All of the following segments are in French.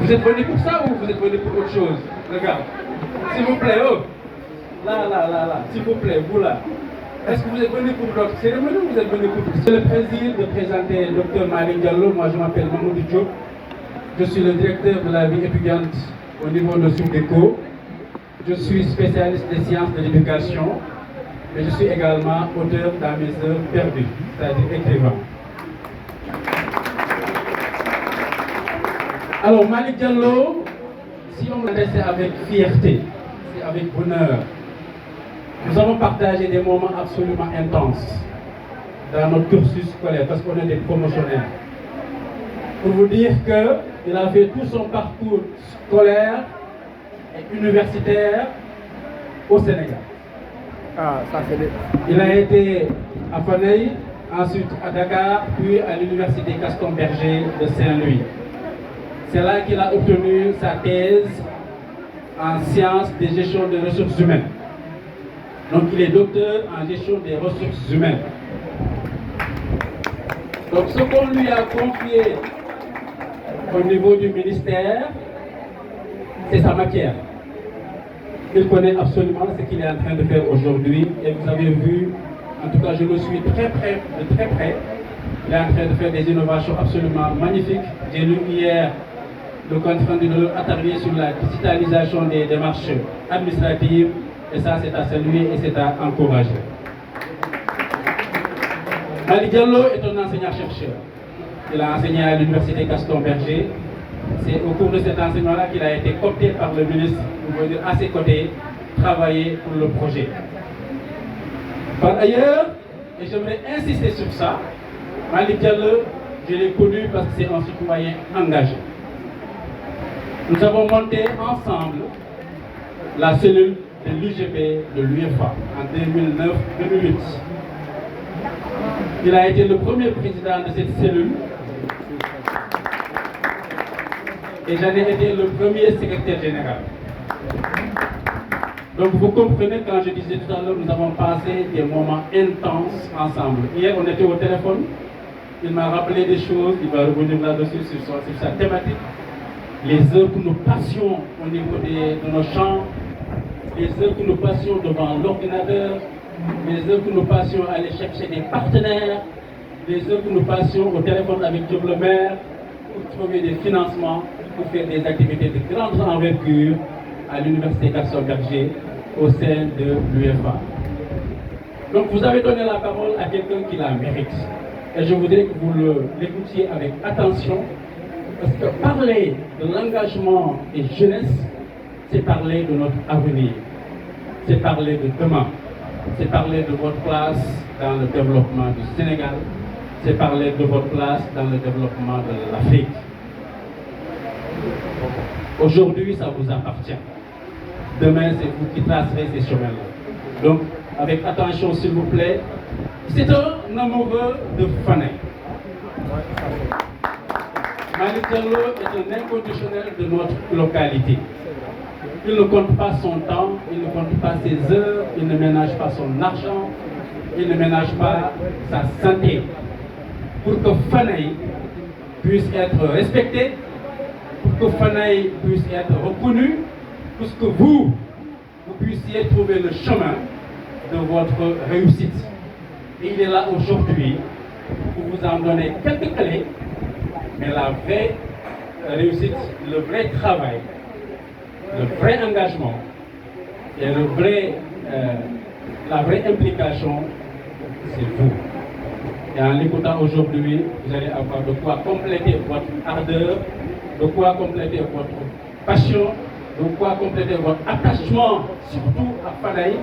Vous êtes venu pour ça ou vous êtes venu pour autre chose? Regarde. S'il vous plaît, oh. Là. S'il vous plaît, vous là. Est-ce que vous êtes venu pour notre cérémonie ou vous êtes venu pour... C'est le plaisir de présenter le Dr Malick Diallo. Moi, je m'appelle Mamadou Diop. Je suis le directeur de la vie étudiante au niveau de Subdeco. Je suis spécialiste des sciences de l'éducation. Mais je suis également auteur dans mes œuvres perdues, c'est-à-dire écrivain. Alors, Malick Diallo, si on me laissait avec fierté, c'est avec bonheur. Nous avons partagé des moments absolument intenses dans notre cursus scolaire parce qu'on est des promotionnaires. Pour vous dire qu'il a fait tout son parcours scolaire et universitaire au Sénégal. Il a été à Fanaï, ensuite à Dakar, puis à l'université Gaston Berger de Saint-Louis. C'est là qu'il a obtenu sa thèse en sciences de gestion des ressources humaines. Donc il est docteur en gestion des ressources humaines. Donc ce qu'on lui a confié au niveau du ministère, c'est sa matière. Il connaît absolument ce qu'il est en train de faire aujourd'hui et vous avez vu, en tout cas je le suis de très près. Il est en train de faire des innovations absolument magnifiques. J'ai lu hier le compte rendu de leur atelier sur la digitalisation des démarches administratives et ça c'est à saluer et c'est à encourager. Malick Diallo est un enseignant-chercheur. Il a enseigné à l'université Gaston Berger. C'est au cours de cet enseignement-là qu'il a été coopté par le ministre pour venir à ses côtés travailler pour le projet. Par ailleurs, et j'aimerais insister sur ça, Malick Diallo, je l'ai connu parce que c'est un citoyen engagé. Nous avons monté ensemble la cellule de l'UGB de l'UEFA en 2009-2008. Il a été le premier président de cette cellule et j'en ai été le premier secrétaire général. Donc vous comprenez quand je disais tout à l'heure, nous avons passé des moments intenses ensemble. Hier on était au téléphone, il m'a rappelé des choses, il va revenir là-dessus sur sa thématique. Les heures que nous passions au niveau de nos champs, les heures que nous passions devant l'ordinateur, les heures que nous passions à aller chercher des partenaires, les heures que nous passions au téléphone avec Diop le maire pour trouver des financements, pour faire des activités de grande envergure à l'université Gaston Berger au sein de l'UEFA. Donc vous avez donné la parole à quelqu'un qui la mérite. Et je voudrais que vous l'écoutiez avec attention, parce que parler de l'engagement des jeunesses, c'est parler de notre avenir, c'est parler de demain, c'est parler de votre place dans le développement du Sénégal, c'est parler de votre place dans le développement de l'Afrique. Aujourd'hui, ça vous appartient. Demain, c'est vous qui tracerez ces chemins-là. Donc, avec attention, s'il vous plaît, c'est un amoureux de Fanaï. Malick Diallo est un inconditionnel de notre localité. Il ne compte pas son temps, il ne compte pas ses heures, il ne ménage pas son argent, il ne ménage pas sa santé. Pour que Fanaï puisse être respecté, pour que Fanaï puisse être reconnu, pour que vous puissiez trouver le chemin de votre réussite. Et il est là aujourd'hui pour vous en donner quelques clés, mais la vraie réussite, le vrai travail, le vrai engagement et la vraie implication, c'est vous. Et en l'écoutant aujourd'hui, vous allez avoir de quoi compléter votre ardeur, de quoi compléter votre passion, de quoi compléter votre attachement, surtout à Fanaï,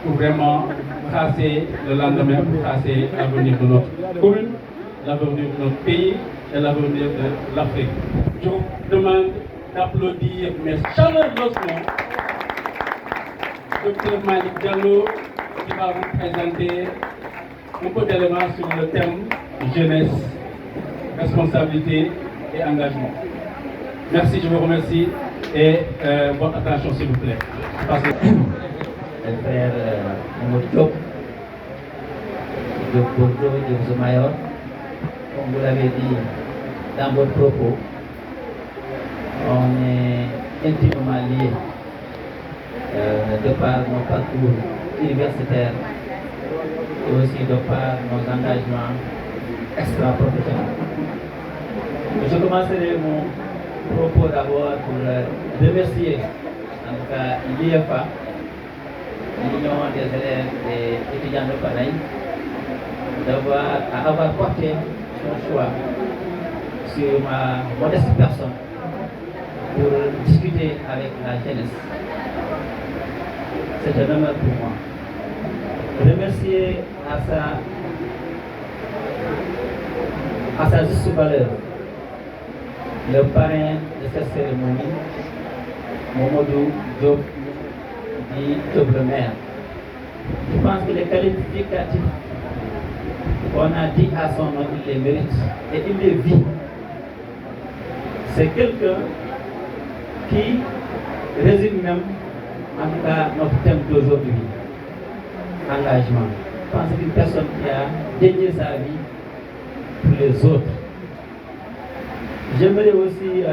pour vraiment tracer le lendemain, pour tracer l'avenir de notre commune, l'avenir de notre pays et l'avenir de l'Afrique. Je vous demande d'applaudir, mais chaleureusement, Dr Malick Diallo, qui va vous présenter un peu d'éléments sur le thème jeunesse, responsabilité et engagement. Merci, je vous remercie et votre attention s'il vous plaît. Le frère Mamadou Diop de Bordeaux de Mayor, comme vous l'avez dit dans votre propos, intimement liés de par nos parcours universitaires et aussi de par nos engagements extra-professionnels. Je commencerai mon propos d'abord pour remercier en tout cas l'IFA, l'Union des élèves et étudiants de Paris, d'avoir porté son choix sur ma modeste personne pour discuter avec la jeunesse. C'est un honneur pour moi. Remercier à sa juste valeur le parrain de cette cérémonie, Mamadou Diop, dit Diop le maire. Je pense que les qualificatifs qu'on a dit à son nom, il les mérite et il les vit. C'est quelqu'un qui résume même, en tout cas, notre thème d'aujourd'hui, engagement. Je pense qu'une personne qui a dédié sa vie pour les autres. J'aimerais aussi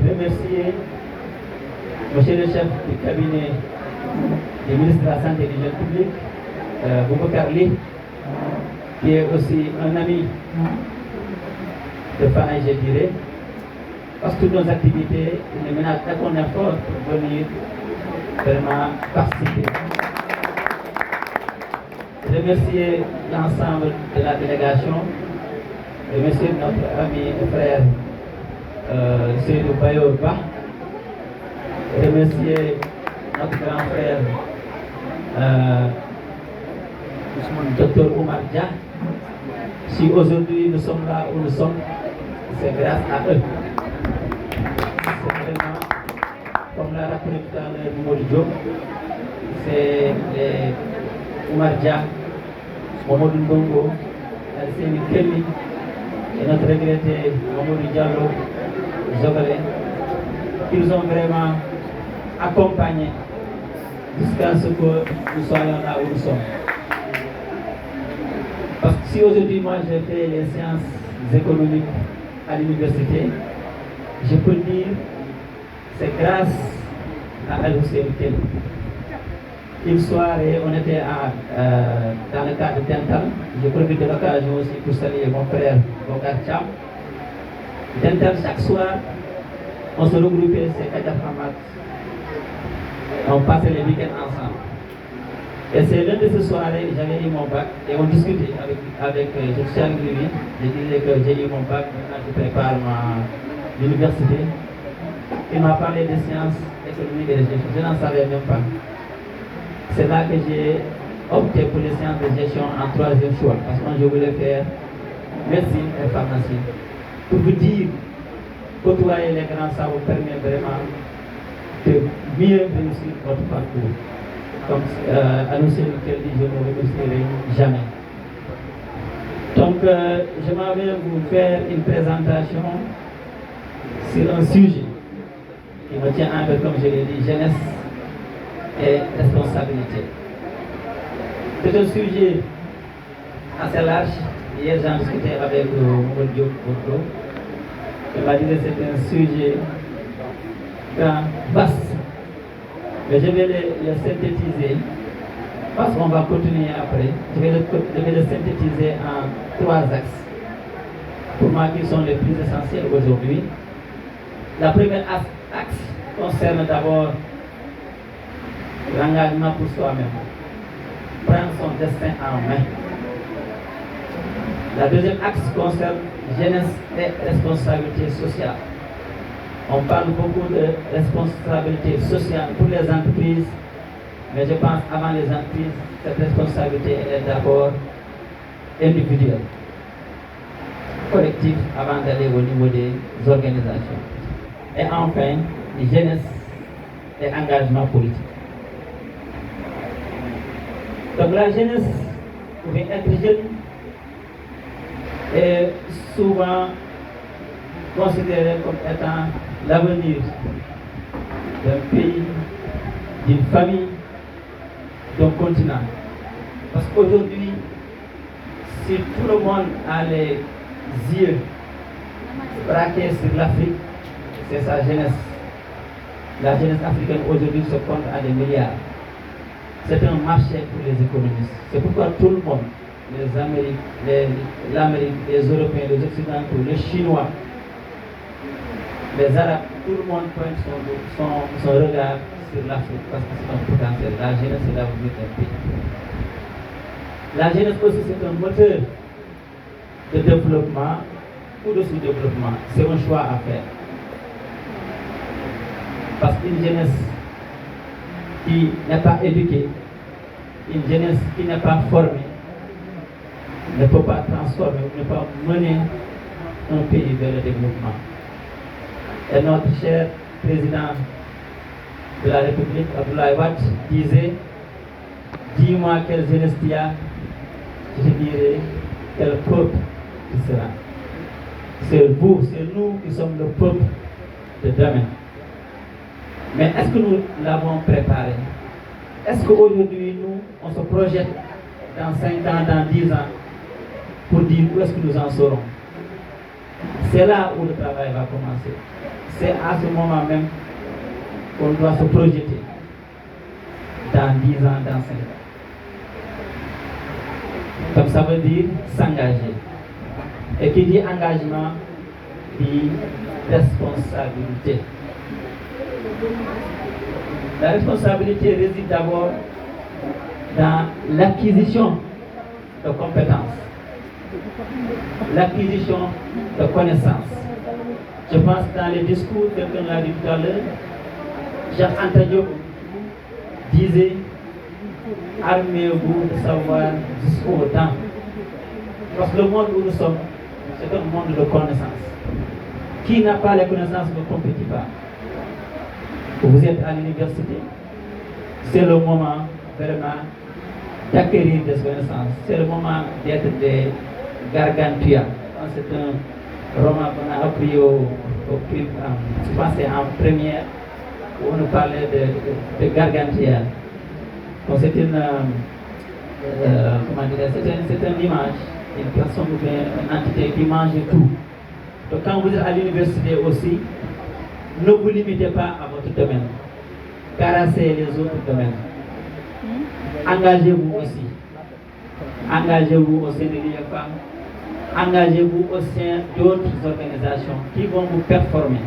remercier monsieur le chef du cabinet du ministre de la Santé et de l'Hygiène publique, Boubacar Ly, qui est aussi un ami de Fanaï, je dirais, parce que toutes nos activités, il ménage un effort pour venir vraiment participer. Remercier l'ensemble de la délégation, remercier notre ami et frère Seydou Bayor Ba, remercier notre grand frère Dr Oumar Dia. Si aujourd'hui nous sommes là où nous sommes, c'est grâce à eux. C'est vraiment, comme l'a rappelé tout à l'heure Mamadou Diop, c'est Oumar Dia, Mamadou Ndongo, Alcine Kelly et notre regretté Mamadou Diallo Zogale. Ils ont vraiment accompagné jusqu'à ce que nous soyons là où nous sommes. Parce que si aujourd'hui moi j'ai fait les sciences économiques à l'université, je peux dire c'est grâce à Al-Hussein Kelly. Une soirée, on était dans le cadre d'Dental. Je profite de l'occasion aussi pour saluer mon frère Bokar Cham. Dental, chaque soir, on se regroupait, c'est Kadja Hamad. On passait les week-ends ensemble. Et c'est l'une de ces soirées, j'avais eu mon bac et on discutait avec je suis avec lui. Je disais que j'ai eu mon bac, maintenant je prépare l'université. Il m'a parlé des sciences économiques et de gestion. Je n'en savais même pas. C'est là que j'ai opté pour les sciences de gestion en troisième choix, parce que moi je voulais faire médecine et pharmacie. Pour vous dire, côtoyer les grands, ça vous permet vraiment de mieux réussir votre parcours. Comme annoncé lequel dit, je ne remercierai jamais. Donc, je m'en vais vous faire une présentation sur un sujet qui me tient un peu, comme je l'ai dit, jeunesse et responsabilité. C'est un sujet assez large. Hier, j'en discutais avec Mamadou Diop. Il m'a dit que c'est un sujet grand, vaste. Mais je vais le synthétiser, parce qu'on va continuer après. Je vais le synthétiser en 3 axes, pour moi qui sont les plus essentiels aujourd'hui. La première axe concerne d'abord l'engagement pour soi-même, prendre son destin en main. La deuxième axe concerne jeunesse et responsabilité sociale. On parle beaucoup de responsabilité sociale pour les entreprises, mais je pense avant les entreprises, cette responsabilité est d'abord individuelle, collective, avant d'aller au niveau des organisations. Et enfin, jeunesse et engagement politique. Donc la jeunesse, pour être jeune, est souvent considérée comme étant l'avenir d'un pays, d'une famille, d'un continent. Parce qu'aujourd'hui, si tout le monde a les yeux braqués sur l'Afrique, c'est sa jeunesse La jeunesse africaine aujourd'hui se compte à des milliards. C'est un marché pour les économistes. C'est pourquoi tout le monde, l'Amérique, les Européens, les Occidentaux, les Chinois, les Arabes, tout le monde pointe son regard sur l'Afrique parce que c'est un potentiel. La jeunesse, c'est l'avenir d'un pays. La jeunesse aussi, c'est un moteur de développement ou de sous-développement. C'est un choix à faire. Parce qu'une jeunesse qui n'est pas éduquée, une jeunesse qui n'est pas formée, ne peut pas transformer, ne peut pas mener un pays vers le développement. Et notre cher président de la République, Abdoulaye Wade, disait, dis-moi quelle jeunesse il y a, je dirais quel peuple tu seras. C'est vous, c'est nous qui sommes le peuple de demain. Mais est-ce que nous l'avons préparé? Est-ce qu'aujourd'hui, nous, on se projette dans 5 ans, dans 10 ans, pour dire où est-ce que nous en serons? C'est là où le travail va commencer. C'est à ce moment même qu'on doit se projeter dans 10 ans, dans 5 ans. Comme ça veut dire s'engager. Et qui dit engagement, dit responsabilité. La responsabilité réside d'abord dans l'acquisition de compétences, l'acquisition de connaissances. Je pense que dans les discours, quelqu'un l'a dit tout à l'heure, Jacques-Anta Diop disait armez-vous de savoir jusqu'au temps. Parce que le monde où nous sommes, c'est un monde de connaissances. Qui n'a pas les connaissances ne compétit pas. Vous êtes à l'université, c'est le moment vraiment d'acquérir des connaissances. C'est le moment d'être des gargantua. C'est un roman qu'on a appris je pense c'est en première, où on nous parlait de gargantua. Donc c'est une, comment dire, c'est une image, une personne ou bien une entité qui mange tout. Donc quand vous êtes à l'université aussi, ne vous limitez pas à votre domaine. Carassez les autres domaines. Engagez-vous aussi. Engagez-vous au sein de l'IFA. Engagez-vous au sein d'autres organisations qui vont vous performer.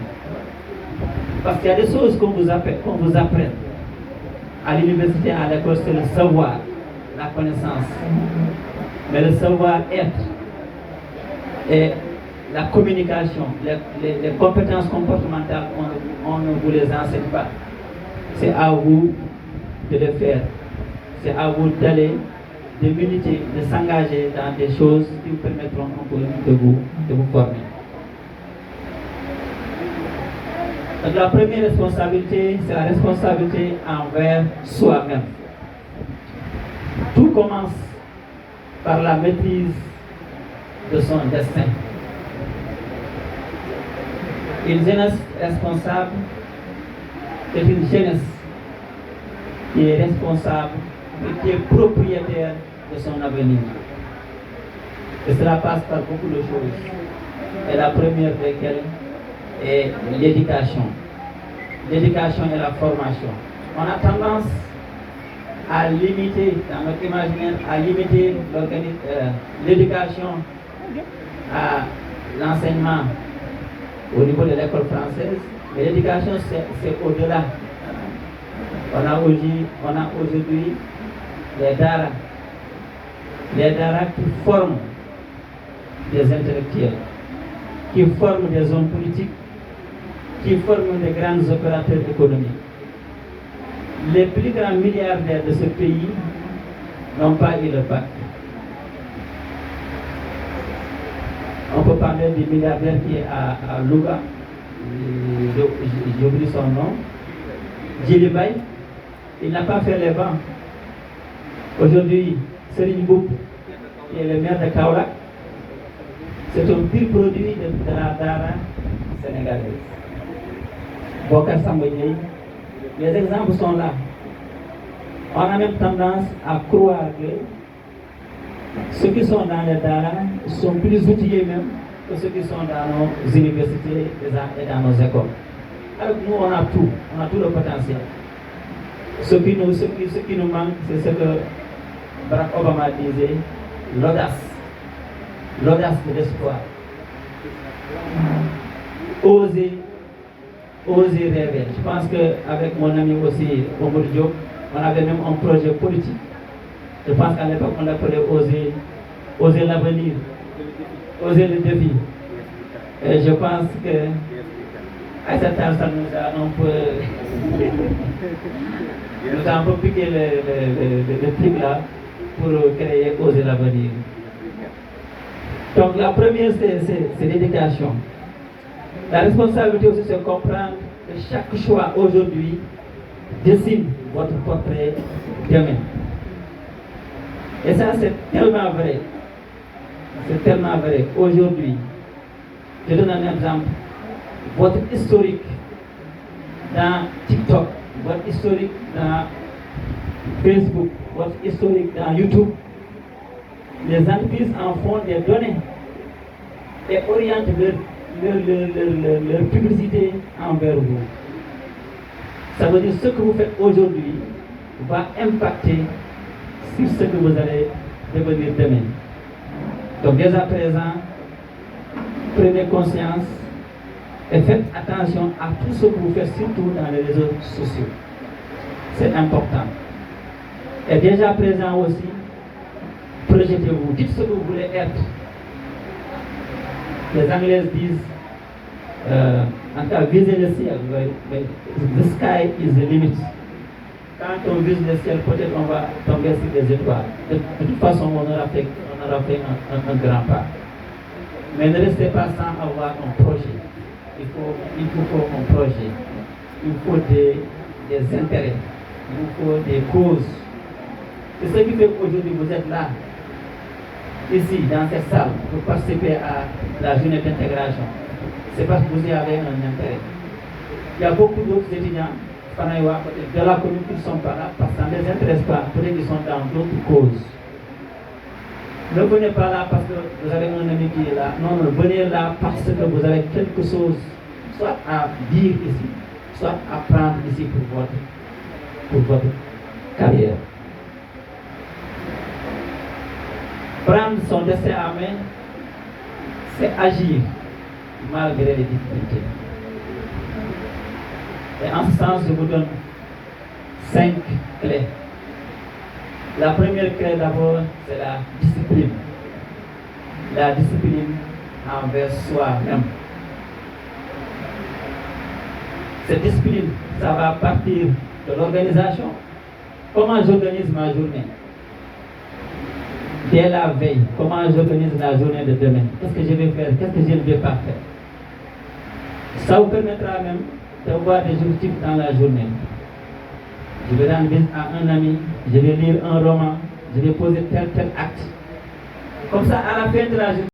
Parce qu'il y a des choses qu'on vous apprenne. À l'université, à l'école, c'est le savoir, la connaissance. Mais le savoir-être et la communication, les compétences comportementales, on ne vous les enseigne pas. C'est à vous de le faire. C'est à vous d'aller, de militer, de s'engager dans des choses qui vous permettront un peu de vous former. Donc la première responsabilité, c'est la responsabilité envers soi-même. Tout commence par la maîtrise de son destin. Une jeunesse responsable est une jeunesse qui est responsable et qui est propriétaire de son avenir. Et cela passe par beaucoup de choses. Et la première desquelles est l'éducation. L'éducation et la formation. On a tendance à limiter, dans notre imaginaire, à limiter l'éducation à l'enseignement au niveau de l'école française, mais l'éducation c'est au-delà. On a aujourd'hui les daras qui forment des intellectuels, qui forment des hommes politiques, qui forment des grands opérateurs économiques. Les plus grands milliardaires de ce pays n'ont pas eu le bac. On peut parler du milliardaire qui est à Louga, j'oublie son nom, Djily Baye, il n'a pas fait les bancs. Aujourd'hui, Serigne Mboup, qui est le maire de Kaolack, c'est un pur produit de la dara sénégalaise. Bokar Samba Dièye, les exemples sont là. On a même tendance à croire que ceux qui sont dans les daras sont plus outillés même que ceux qui sont dans nos universités et dans nos écoles. avec nous, on a tout le potentiel. Ce qui nous manque, c'est ce que Barack Obama disait, l'audace de l'espoir. Oser rêver. Je pense qu'avec mon ami aussi, Oumar Diop, on avait même un projet politique. Je pense qu'à l'époque, on l'appelait oser l'avenir, oser le défi. Et je pense que à cette temps, ça nous a un peu piqué le truc là pour créer Oser l'avenir. Donc la première, c'est l'éducation. La responsabilité aussi, c'est comprendre que chaque choix aujourd'hui dessine votre portrait demain. Et ça, c'est tellement vrai. C'est tellement vrai. Aujourd'hui, je donne un exemple. Votre historique dans TikTok, votre historique dans Facebook, votre historique dans YouTube, les entreprises en font des données et orientent leur publicité envers vous. Ça veut dire ce que vous faites aujourd'hui va impacter sur ce que vous allez devenir demain. Donc dès à présent, prenez conscience et faites attention à tout ce que vous faites, surtout dans les réseaux sociaux. C'est important. Et déjà à présent aussi, projetez-vous, dites ce que vous voulez être. Les Anglais disent, en tout cas, visez le ciel. The sky is the limit. Quand on vise le ciel, peut-être on va tomber sur des étoiles. De toute façon, on aura fait un grand pas. Mais ne restez pas sans avoir un projet. Il faut un projet. Il faut des intérêts. Il faut des causes. C'est ce qui fait qu'aujourd'hui vous êtes là, ici, dans cette salle, pour participer à la journée d'intégration. C'est parce que vous y avez un intérêt. Il y a beaucoup d'autres étudiants de la commune qui ne sont pas là parce que ça ne les intéresse pas. Peut-être qu'ils sont dans d'autres causes. Ne venez pas là parce que vous avez un ami qui est là. Non, non, venez là parce que vous avez quelque chose, soit à dire ici, soit à prendre ici pour votre carrière. Prendre son destin à main, c'est agir malgré les difficultés. Et en ce sens, je vous donne 5 clés. La première clé d'abord, c'est la discipline. La discipline envers soi-même. Cette discipline, ça va partir de l'organisation. Comment j'organise ma journée? Dès la veille, comment j'organise la journée de demain? Qu'est-ce que je vais faire? Qu'est-ce que je ne vais pas faire? Ça vous permettra même d'avoir des objectifs dans la journée. Je vais rendre visite à un ami, je vais lire un roman, je vais poser tel acte. Comme ça, à la fin de la journée,